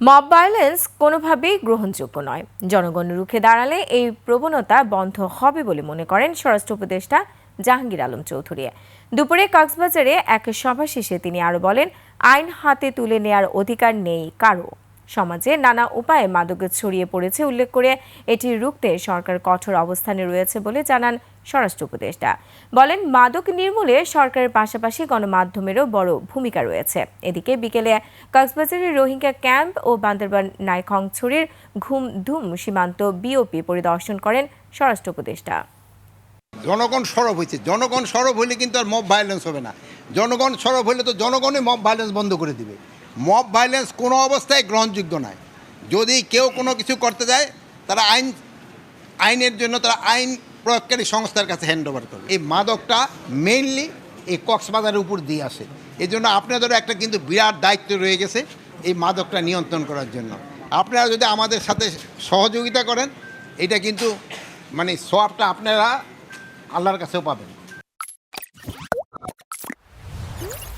Mob violence কোনোভাবেই গ্রহণযোগ্য নয়। জনগণ রুখে দাঁড়ালে এই প্রবণতা বন্ধ হবে বলে মনে করেন স্বরাষ্ট্র উপদেষ্টা জাহাঙ্গীর আলম চৌধুরী। দুপুরে কক্সবাজারে এক সভা শেষে তিনি আরও বলেন, আইন হাতে তুলে নেয়ার অধিকার নেই কারও। সমাজে নানা উপায়ে মাদক ছড়িয়ে পড়েছে উল্লেখ করে এটি রুখতে সরকার কঠোর অবস্থানে রয়েছে বলে জানান স্বরাষ্ট্র উপদেষ্টা। বলেন, মাদক নির্মূলে সরকারের পাশাপাশি গণমাধ্যমেরও বড় ভূমিকা রয়েছে। এদিকে বিকেলে কক্সবাজারের রোহিঙ্গা ক্যাম্প ও বান্দরবান নাইখংছড়ির ঘুমধুম সীমান্ত বিওপি পরিদর্শন করেন স্বরাষ্ট্র উপদেষ্টা। জনগণ সরব হয়েছে, জনগণ সরব হইলে কিন্তু আর মব ভায়োলেন্স হবে না। জনগণ সরব হইলে তো জনগণই মব ভায়োলেন্স বন্ধ করে দিবে। মব ভায়োলেন্স কোনো অবস্থায় গ্রহণযোগ্য নয়। যদি কেউ কোনো কিছু করতে যায়, তারা আইনের জন্য তারা আইন প্রয়োগকারী সংস্থার কাছে হ্যান্ড ওভার করবে। এই মাদকটা মেইনলি এই কক্সবাজারের উপর দিয়ে আসে। এই জন্য আপনাদেরও একটা কিন্তু বিরাট দায়িত্ব রয়ে গেছে এই মাদকটা নিয়ন্ত্রণ করার জন্য। আপনারা যদি আমাদের সাথে সহযোগিতা করেন, এটা কিন্তু সওয়াবটা আপনারা আল্লাহর কাছেও পাবেন।